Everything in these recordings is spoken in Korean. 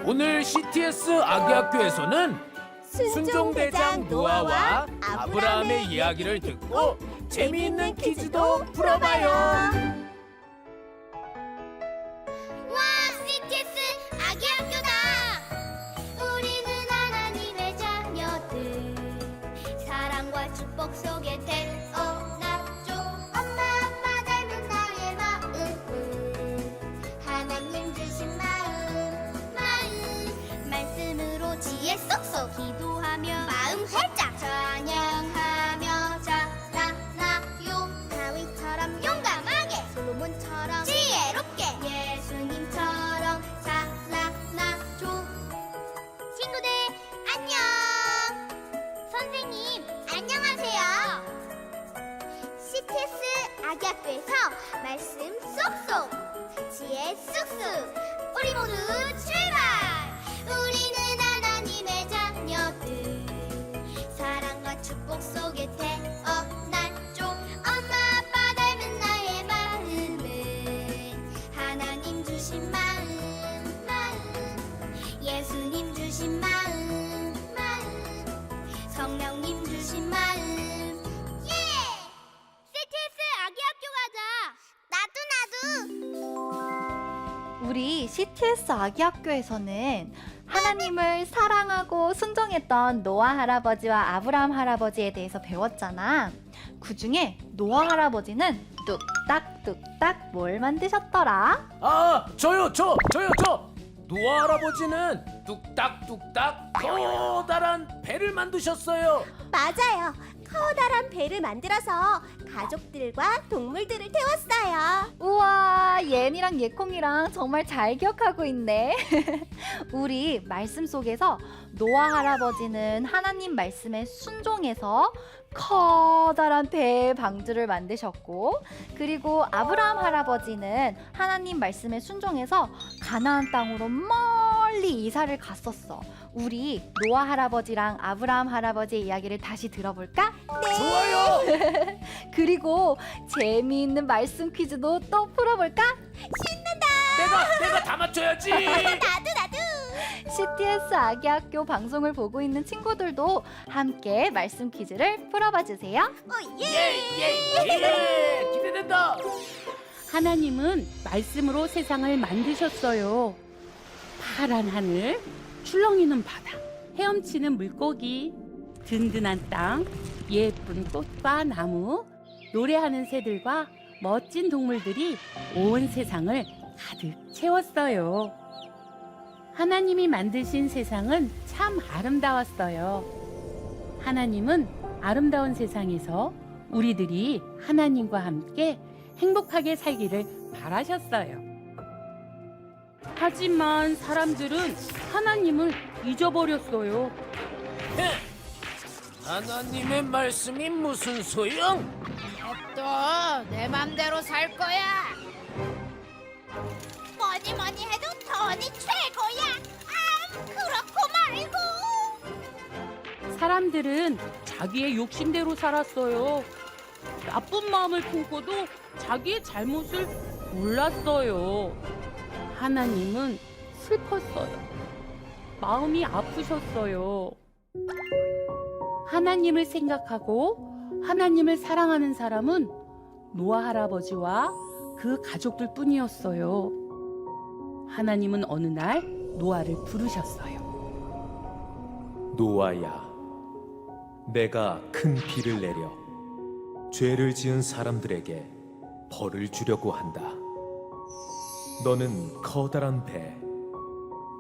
오늘 CTS 아기학교에서는 순종대장 노아와 아브라함의 이야기를 듣고 재미있는 퀴즈도 풀어봐요. 와, CTS 아기 학교다. 우리는 하나님의 자녀들, 사랑과 축복 속에 태어났죠. 엄마 아빠 닮은 나의 마음은 하나님 주신 마음 말씀으로 지혜 쏙쏙 기도하며 마음 활짝 찬양하며 자라나요. 다윗처럼 용감하게 솔로몬처럼 지혜롭게 예수님처럼 자라나죠. 친구들 안녕. 선생님 안녕하세요. CTS 아기학교에서 말씀 쏙쏙 지혜 쑥쑥 우리 모두 출발. 우리는 하나님의 자녀들, 사랑과 축복 속에 태어났죠. 엄마 아빠 닮은 나의 마음은 하나님 주신 마음 예수님 주신 마음 성령님 주신 마음. 예! CTS 아기 학교 가자. 나도. 우리 CTS 아기 학교에서는 하나님을 사랑하고 순종했던 노아 할아버지와 아브라함 할아버지에 대해서 배웠잖아. 그 중에 노아 할아버지는 뚝딱뚝딱 뭘 만드셨더라? 저요. 노아 할아버지는 뚝딱뚝딱 커다란 배를 만드셨어요. 맞아요. 커다란 배를 만들어서 가족들과 동물들을 태웠어요. 우와, 예니랑 예콩이랑 정말 잘 기억하고 있네. 우리 말씀 속에서 노아 할아버지는 하나님 말씀에 순종해서 커다란 배의 방주를 만드셨고, 그리고 아브라함 할아버지는 하나님 말씀에 순종해서 가나안 땅으로 멀리 이사를 갔었어. 우리 노아 할아버지랑 아브라함 할아버지의 이야기를 다시 들어볼까? 좋아요. 그리고 재미있는 말씀 퀴즈도 또 풀어볼까? 내가 다 맞춰야지. 나도. CTS 아기학교 방송을 보고 있는 친구들도 함께 말씀 퀴즈를 풀어봐 주세요. 예. 기대된다. 하나님은 말씀으로 세상을 만드셨어요. 파란 하늘, 출렁이는 바다, 헤엄치는 물고기, 든든한 땅, 예쁜 꽃과 나무, 노래하는 새들과 멋진 동물들이 온 세상을 가득 채웠어요. 하나님이 만드신 세상은 참 아름다웠어요. 하나님은 아름다운 세상에서 우리들이 하나님과 함께 행복하게 살기를 바라셨어요. 하지만 사람들은 하나님을 잊어버렸어요. 하나님의 말씀이 무슨 소용? 또 내 맘대로 살 거야. 뭐니 해도 돈이 최고야. 그렇고 말고. 사람들은 자기의 욕심대로 살았어요. 나쁜 마음을 품고도 자기의 잘못을 몰랐어요. 하나님은 슬펐어요. 마음이 아프셨어요. 하나님을 생각하고 하나님을 사랑하는 사람은 노아 할아버지와 그 가족들 뿐이었어요. 하나님은 어느 날 노아를 부르셨어요. 노아야, 내가 큰 비를 내려 죄를 지은 사람들에게 벌을 주려고 한다. 너는 커다란 배,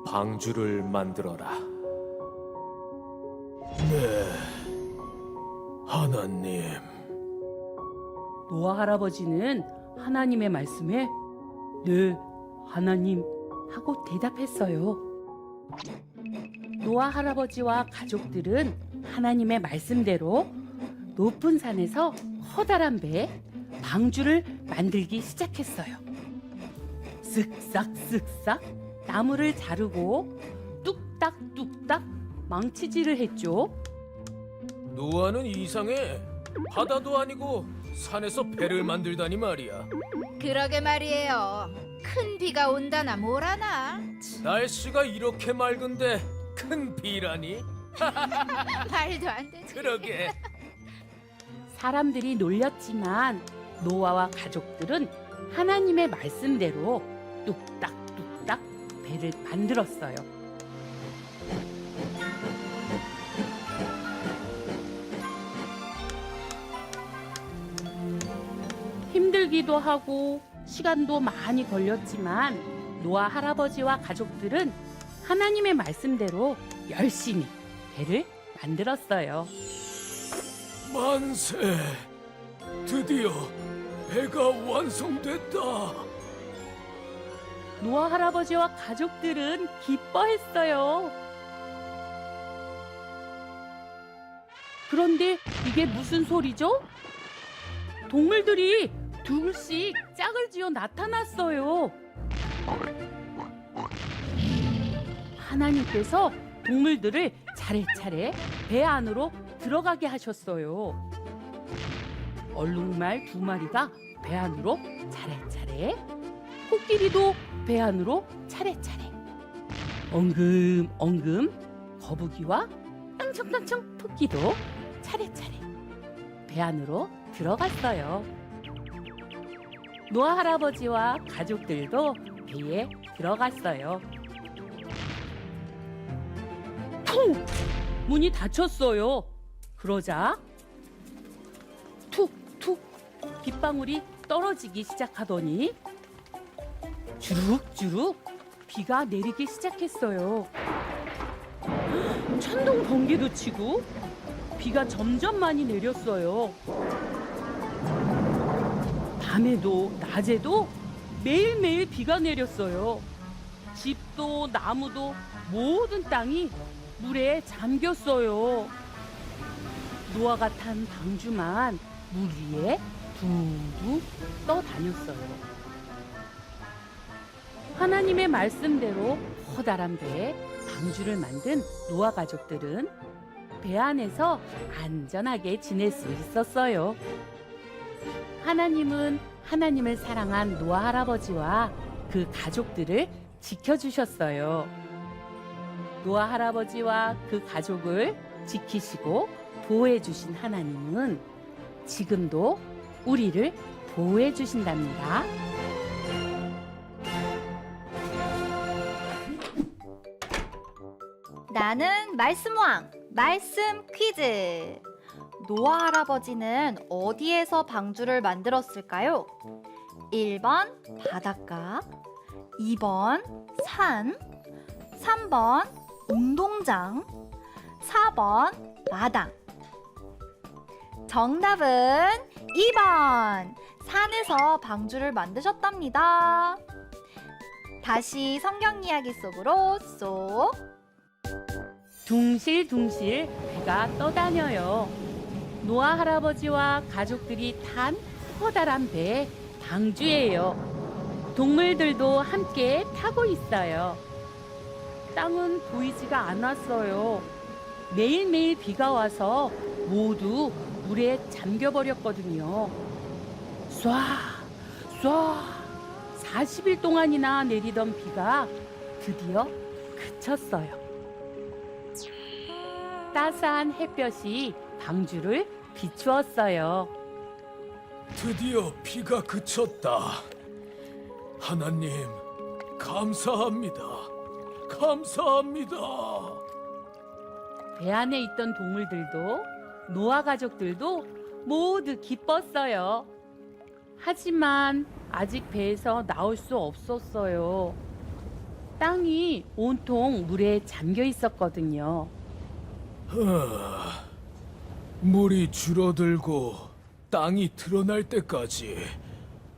방주를 만들어라. 네, 하나님. 노아 할아버지는 하나님의 말씀에 네, 하나님 하고 대답했어요. 노아 할아버지와 가족들은 하나님의 말씀대로 높은 산에서 커다란 배, 방주를 만들기 시작했어요. 쓱싹쓱싹 나무를 자르고 뚝딱뚝딱 망치질을 했죠. 노아는 이상해. 바다도 아니고 산에서 배를 만들다니 말이야. 그러게 말이에요. 큰 비가 온다나 뭐라나. 날씨가 이렇게 맑은데 큰 비라니? 말도 안 되지. 그러게. 사람들이 놀렸지만 노아와 가족들은 하나님의 말씀대로 뚝딱뚝딱 배를 만들었어요. 힘들기도 하고 시간도 많이 걸렸지만 노아 할아버지와 가족들은 하나님의 말씀대로 열심히 배를 만들었어요. 만세! 드디어 배가 완성됐다. 노아 할아버지와 가족들은 기뻐했어요. 그런데 이게 무슨 소리죠? 동물들이 둘씩 짝을 지어 나타났어요. 하나님께서 동물들을 차례차례 배 안으로 들어가게 하셨어요. 얼룩말 2마리가 배 안으로 차례차례, 코끼리도 배 안으로 차례차례, 엉금엉금 거북이와 깡총깡총 토끼도 차례차례 배 안으로 들어갔어요. 노아 할아버지와 가족들도 배에 들어갔어요. 퉁! 문이 닫혔어요. 그러자 툭툭 빗방울이 떨어지기 시작하더니 주룩주룩 비가 내리기 시작했어요. 천둥 번개도 치고 비가 점점 많이 내렸어요. 밤에도 낮에도 매일매일 비가 내렸어요. 집도 나무도 모든 땅이 물에 잠겼어요. 노아가 탄 방주만 물 위에 둥둥 떠다녔어요. 하나님의 말씀대로 커다란 배에 방주를 만든 노아 가족들은 배 안에서 안전하게 지낼 수 있었어요. 하나님은 하나님을 사랑한 노아 할아버지와 그 가족들을 지켜주셨어요. 노아 할아버지와 그 가족을 지키시고 보호해 주신 하나님은 지금도 우리를 보호해 주신답니다. 나는 말씀왕, 말씀 퀴즈. 노아 할아버지는 어디에서 방주를 만들었을까요? 1번 바닷가, 2번 산, 3번 운동장, 4번 마당. 정답은 2번 산에서 방주를 만드셨답니다. 다시 성경 이야기 속으로 쏙. 둥실둥실 배가 떠다녀요. 노아 할아버지와 가족들이 탄 커다란 배 방주예요. 동물들도 함께 타고 있어요. 땅은 보이지가 않았어요. 매일매일 비가 와서 모두 물에 잠겨버렸거든요. 쏴, 쏴. 40일 동안이나 내리던 비가 드디어 그쳤어요. 따스한 햇볕이 방주를 비추었어요. 드디어 비가 그쳤다. 하나님, 감사합니다. 감사합니다. 배 안에 있던 동물들도 노아 가족들도 모두 기뻤어요. 하지만 아직 배에서 나올 수 없었어요. 땅이 온통 물에 잠겨 있었거든요. 물이 줄어들고 땅이 드러날 때까지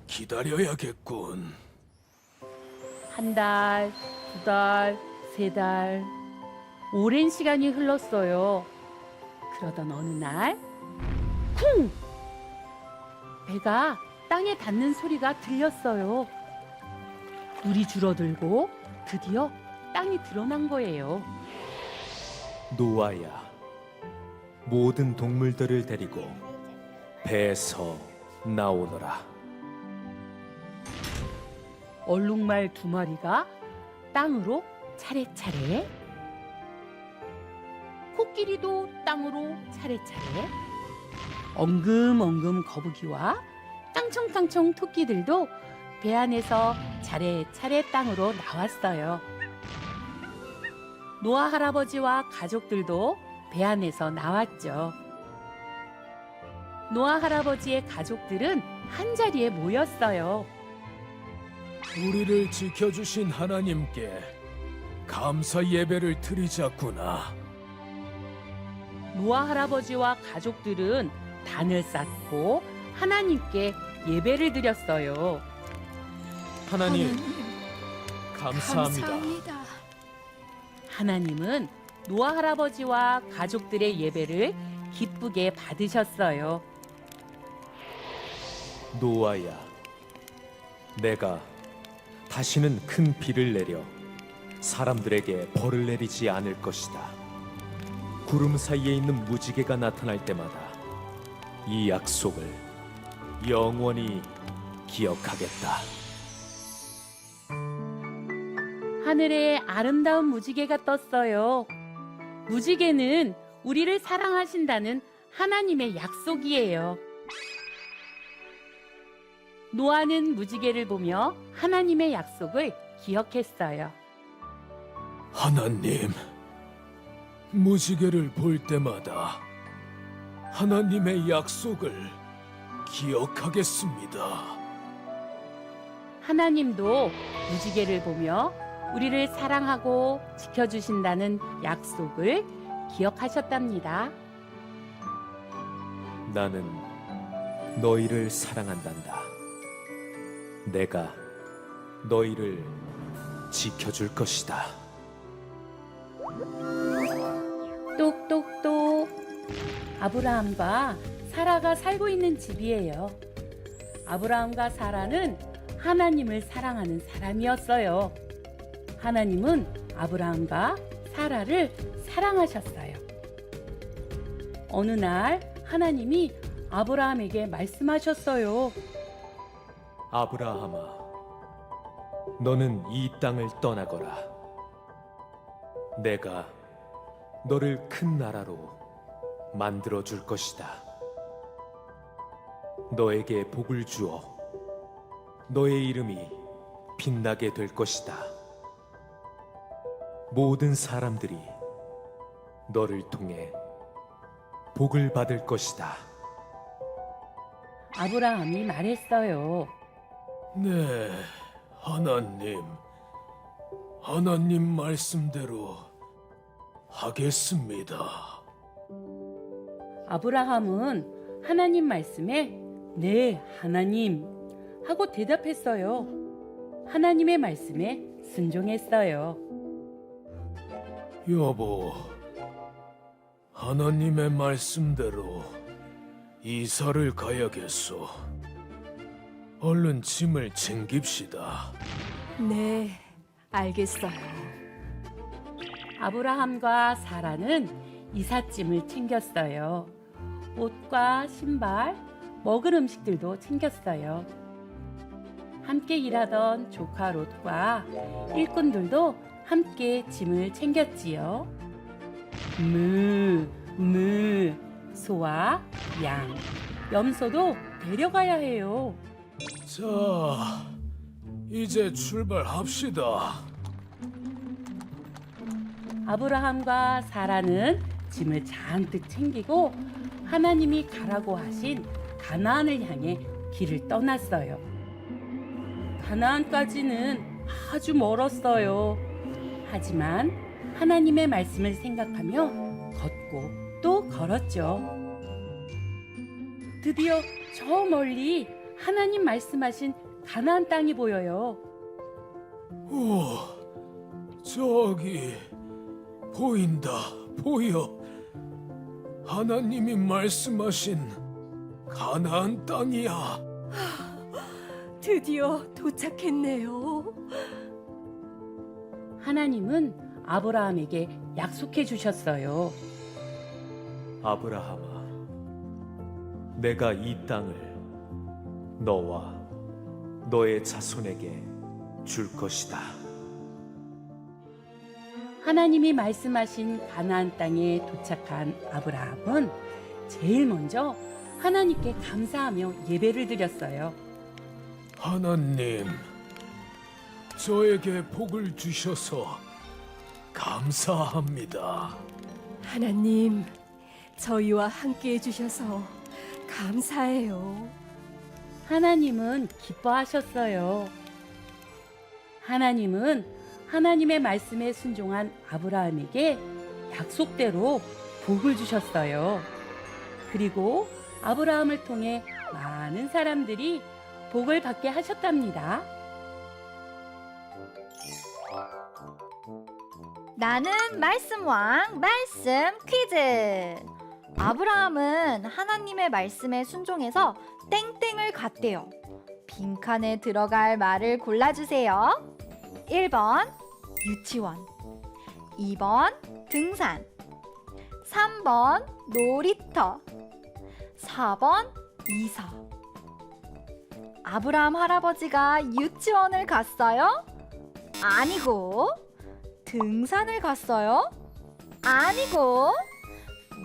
기다려야겠군. 1달, 2달, 3달. 오랜 시간이 흘렀어요. 그러던 어느 날, 쿵! 배가 땅에 닿는 소리가 들렸어요. 물이 줄어들고 드디어 땅이 드러난 거예요. 노아야, 모든 동물들을 데리고 배에서 나오너라. 얼룩말 2마리가 땅으로 차례차례, 코끼리도 땅으로 차례차례, 엉금엉금 거북이와 깡총깡총 토끼들도 배 안에서 차례차례 땅으로 나왔어요. 노아 할아버지와 가족들도 배 안에서 나왔죠. 노아 할아버지의 가족들은 한자리에 모였어요. 우리를 지켜주신 하나님께 감사 예배를 드리자꾸나. 노아 할아버지와 가족들은 단을 쌓고 하나님께 예배를 드렸어요. 하나님, 감사합니다. 하나님은 노아 할아버지와 가족들의 예배를 기쁘게 받으셨어요. 노아야, 내가 다시는 큰 비를 내려 사람들에게 벌을 내리지 않을 것이다. 구름 사이에 있는 무지개가 나타날 때마다 이 약속을 영원히 기억하겠다. 하늘에 아름다운 무지개가 떴어요. 무지개는 우리를 사랑하신다는 하나님의 약속이에요. 노아는 무지개를 보며 하나님의 약속을 기억했어요. 하나님, 무지개를 볼 때마다 하나님의 약속을 기억하겠습니다. 하나님도 무지개를 보며 우리를 사랑하고 지켜주신다는 약속을 기억하셨답니다. 나는 너희를 사랑한단다. 내가 너희를 지켜줄 것이다. 똑똑똑. 아브라함과 사라가 살고 있는 집이에요. 아브라함과 사라는 하나님을 사랑하는 사람이었어요. 하나님은 아브라함과 사라를 사랑하셨어요. 어느 날 하나님이 아브라함에게 말씀하셨어요. 아브라함아, 너는 이 땅을 떠나거라. 내가 너를 큰 나라로 만들어 줄 것이다. 너에게 복을 주어 너의 이름이 빛나게 될 것이다. 모든 사람들이 너를 통해 복을 받을 것이다. 아브라함이 말했어요. 네, 하나님 말씀대로 하겠습니다. 아브라함은 하나님 말씀에 네, 하나님 하고 대답했어요. 하나님의 말씀에 순종했어요. 여보, 하나님의 말씀대로 이사를 가야겠소. 얼른 짐을 챙깁시다. 네, 알겠어요. 아브라함과 사라는 이삿짐을 챙겼어요. 옷과 신발, 먹을 음식들도 챙겼어요. 함께 일하던 조카 롯과 일꾼들도 함께 짐을 챙겼지요. 소와 양, 염소도 데려가야 해요. 자, 이제 출발합시다. 아브라함과 사라는 짐을 잔뜩 챙기고 하나님이 가라고 하신 가나안을 향해 길을 떠났어요. 가나안까지는 아주 멀었어요. 하지만 하나님의 말씀을 생각하며 걷고 또 걸었죠. 드디어 저 멀리 하나님 말씀하신 가나안 땅이 보여요. 우와, 저기 보인다, 보여. 하나님이 말씀하신 가나안 땅이야. 드디어 도착했네요. 하나님은 아브라함에게 약속해 주셨어요. 아브라함아, 내가 이 땅을 너와 너의 자손에게 줄 것이다. 하나님이 말씀하신 가나안 땅에 도착한 아브라함은 제일 먼저 하나님께 감사하며 예배를 드렸어요. 하나님, 저에게 복을 주셔서 감사합니다. 하나님, 저희와 함께 해주셔서 감사해요. 하나님은 기뻐하셨어요. 하나님은 하나님의 말씀에 순종한 아브라함에게 약속대로 복을 주셨어요. 그리고 아브라함을 통해 많은 사람들이 복을 받게 하셨답니다. 나는 말씀왕 말씀 퀴즈. 아브라함은 하나님의 말씀에 순종해서 땡땡을 갔대요. 빈칸에 들어갈 말을 골라주세요. 1번 유치원, 2번 등산, 3번 놀이터, 4번 이사. 아브라함 할아버지가 유치원을 갔어요? 아니고. 등산을 갔어요? 아니고.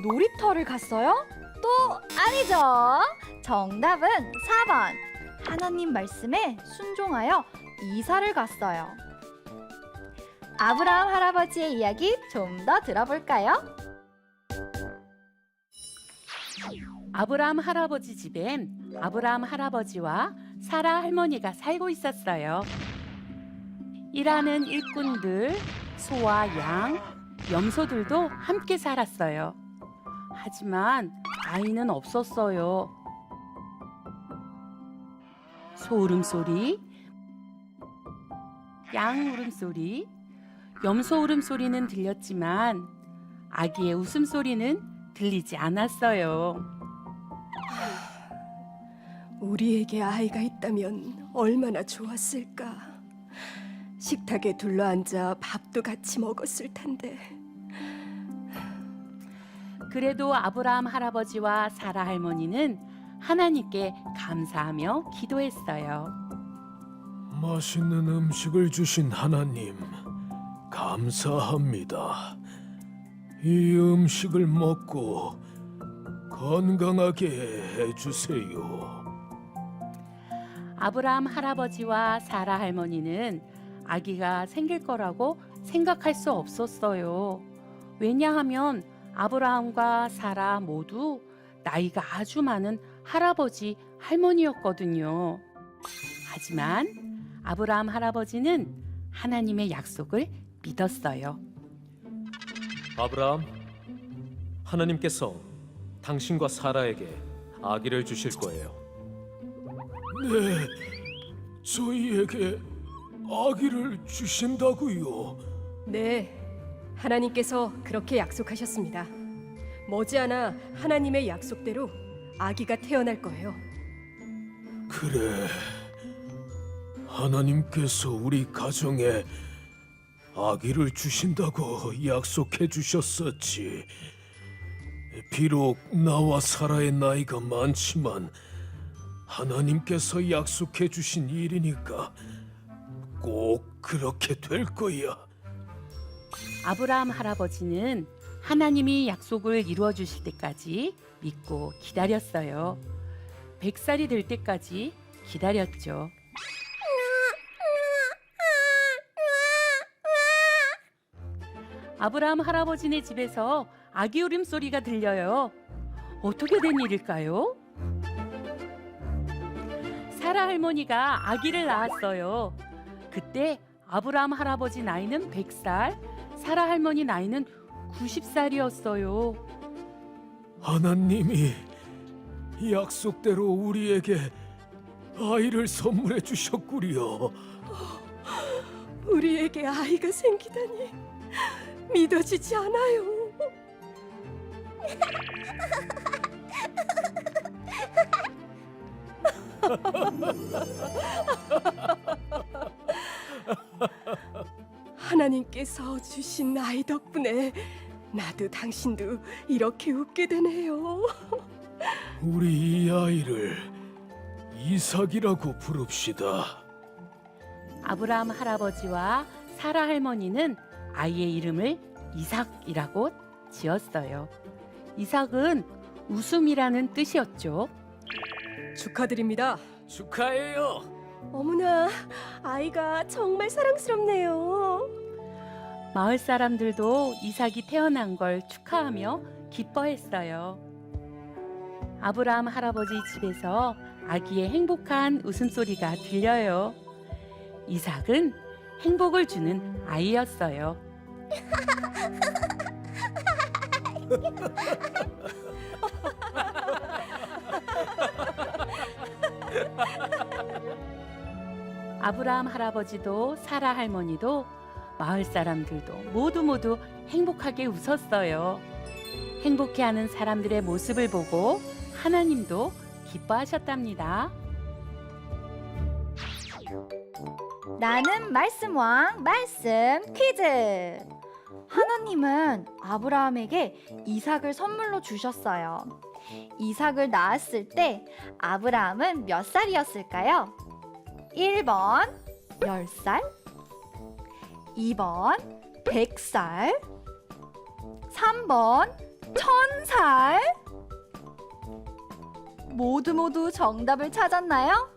놀이터를 갔어요? 또 아니죠. 정답은 4번. 하나님 말씀에 순종하여 이사를 갔어요. 아브라함 할아버지의 이야기 좀 더 들어볼까요? 아브라함 할아버지 집엔 아브라함 할아버지와 사라 할머니가 살고 있었어요. 일하는 일꾼들, 소와 양, 염소들도 함께 살았어요. 하지만 아이는 없었어요. 소 울음소리, 양 울음소리, 염소 울음소리는 들렸지만 아기의 웃음소리는 들리지 않았어요. 우리에게 아이가 있다면 얼마나 좋았을까. 식탁에 둘러앉아 밥도 같이 먹었을 텐데. 그래도 아브라함 할아버지와 사라 할머니는 하나님께 감사하며 기도했어요. 맛있는 음식을 주신 하나님, 감사합니다. 이 음식을 먹고 건강하게 해주세요. 아브라함 할아버지와 사라 할머니는 아기가 생길 거라고 생각할 수 없었어요. 왜냐하면 아브라함과 사라 모두 나이가 아주 많은 할아버지, 할머니였거든요. 하지만 아브라함 할아버지는 하나님의 약속을 믿었어요. 아브라함, 하나님께서 당신과 사라에게 아기를 주실 거예요. 네, 저희에게 아기를 주신다고요. 네, 하나님께서 그렇게 약속하셨습니다. 머지않아 하나님의 약속대로 아기가 태어날 거예요. 그래, 하나님께서 우리 가정에 아기를 주신다고 약속해 주셨었지. 비록 나와 사라의 나이가 많지만 하나님께서 약속해 주신 일이니까 꼭 그렇게 될 거야. 아브라함 할아버지는 하나님이 약속을 이루어 주실 때까지 믿고 기다렸어요. 100살이 될 때까지 기다렸죠. 아브라함 할아버지네 집에서 아기 울음소리가 들려요. 어떻게 된 일일까요? 사라 할머니가 아기를 낳았어요. 그때 아브라함 할아버지 나이는 100살, 사라 할머니 나이는 90살이었어요. 하나님이 약속대로 우리에게 아이를 선물해 주셨구려. 우리에게 아이가 생기다니 믿어지지 않아요. 하나님께서 주신 아이 덕분에 나도 당신도 이렇게 웃게 되네요. 우리 이 아이를 이삭이라고 부릅시다. 아브라함 할아버지와 사라 할머니는 아이의 이름을 이삭이라고 지었어요. 이삭은 웃음이라는 뜻이었죠. 축하드립니다. 축하해요. 어머나, 아이가 정말 사랑스럽네요. 마을 사람들도 이삭이 태어난 걸 축하하며 기뻐했어요. 아브라함 할아버지 집에서 아기의 행복한 웃음소리가 들려요. 이삭은 행복을 주는 아이였어요. 아브라함 할아버지도 사라 할머니도 마을 사람들도 모두 행복하게 웃었어요. 행복해하는 사람들의 모습을 보고 하나님도 기뻐하셨답니다. 나는 말씀왕 말씀 퀴즈. 하나님은 아브라함에게 이삭을 선물로 주셨어요. 이삭을 낳았을 때 아브라함은 몇 살이었을까요? 1번 10살, 2번 100살, 3번 1000살. 모두 정답을 찾았나요?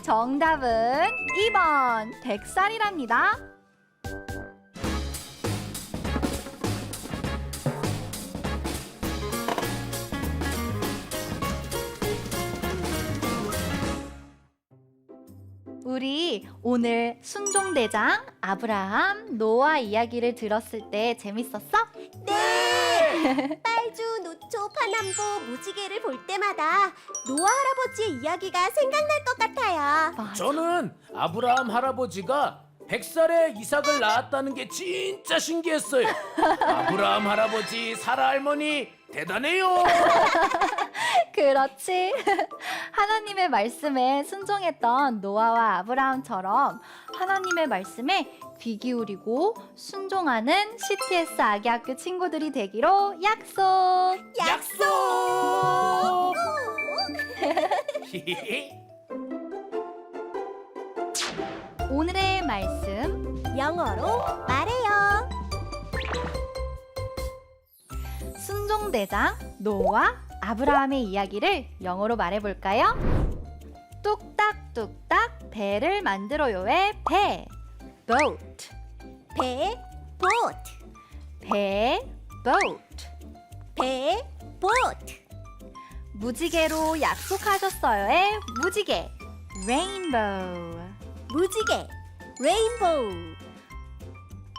정답은 2번 100살이랍니다. 우리 오늘 순종대장 아브라함, 노아 이야기를 들었을 때 재밌었어? 네! 빨주, 노초, 파남보, 무지개를 볼 때마다 노아 할아버지의 이야기가 생각날 것 같아요. 맞아. 저는 아브라함 할아버지가 100살에 이삭을 낳았다는 게 진짜 신기했어요. 아브라함 할아버지, 사라 할머니 대단해요. 그렇지. 하나님의 말씀에 순종했던 노아와 아브라함처럼 하나님의 말씀에 귀 기울이고 순종하는 CTS 아기학교 친구들이 되기로 약속. 약속. 오늘의 말씀 영어로 말해요. 순종대장 노아 아브라함의 이야기를 영어로 말해볼까요? 뚝딱뚝딱 배를 만들어요의 배 boat 배, 보트, 배 boat 배, 보트, 무지개로 약속하셨어요의 무지개 rainbow 무지개, 레인보우,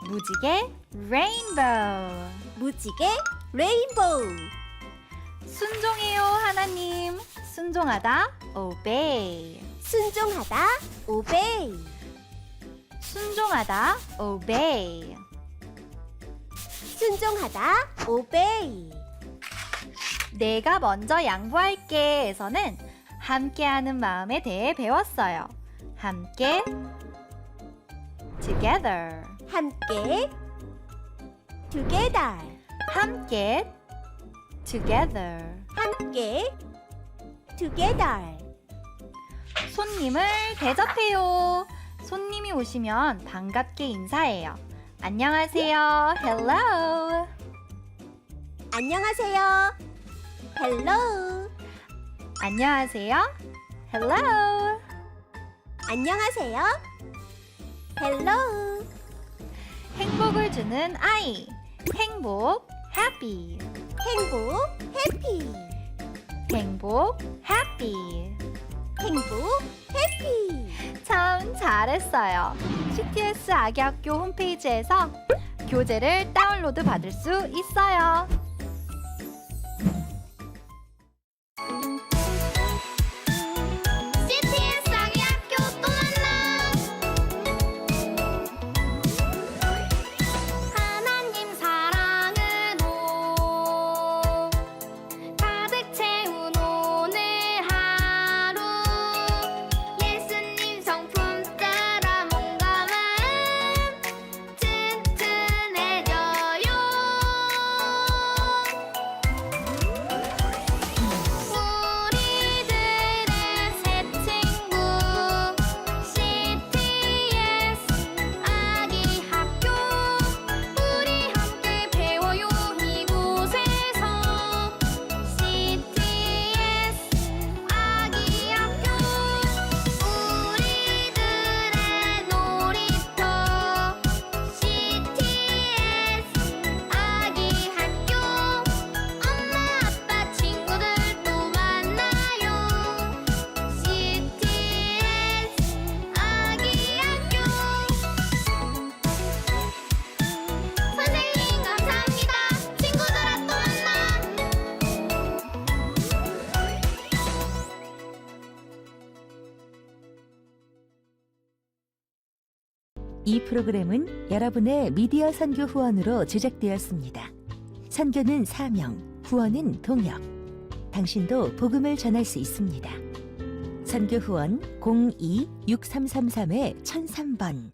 무지개 rainbow 무지개, 레인보우. 순종해요 하나님 순종하다 obey 순종하다, 오베이, 순종하다 obey 순종하다, 오베이. 내가 먼저 양보할게에서는 함께하는 마음에 대해 배웠어요. 함께 together 함께, together, 함께 together 함께, together. 손님을 대접해요. 손님이 오시면 반갑게 인사해요. 안녕하세요. Hello. 안녕하세요. 헬로. 안녕하세요. Hello. 안녕하세요. 헬로. 행복을 주는 아이. 행복 happy. 행복, 해피. 행복 happy. 행복, 해피. 참 잘했어요. CTS 아기학교 홈페이지에서 교재를 다운로드 받을 수 있어요. CTS 아기 학교 또 만나. 하나님 사랑으로 가득 채운 오늘 하루 이 프로그램은 여러분의 미디어 선교 후원으로 제작되었습니다. 선교는 사명, 후원은 동역. 당신도 복음을 전할 수 있습니다. 선교 후원 02-6333-1003번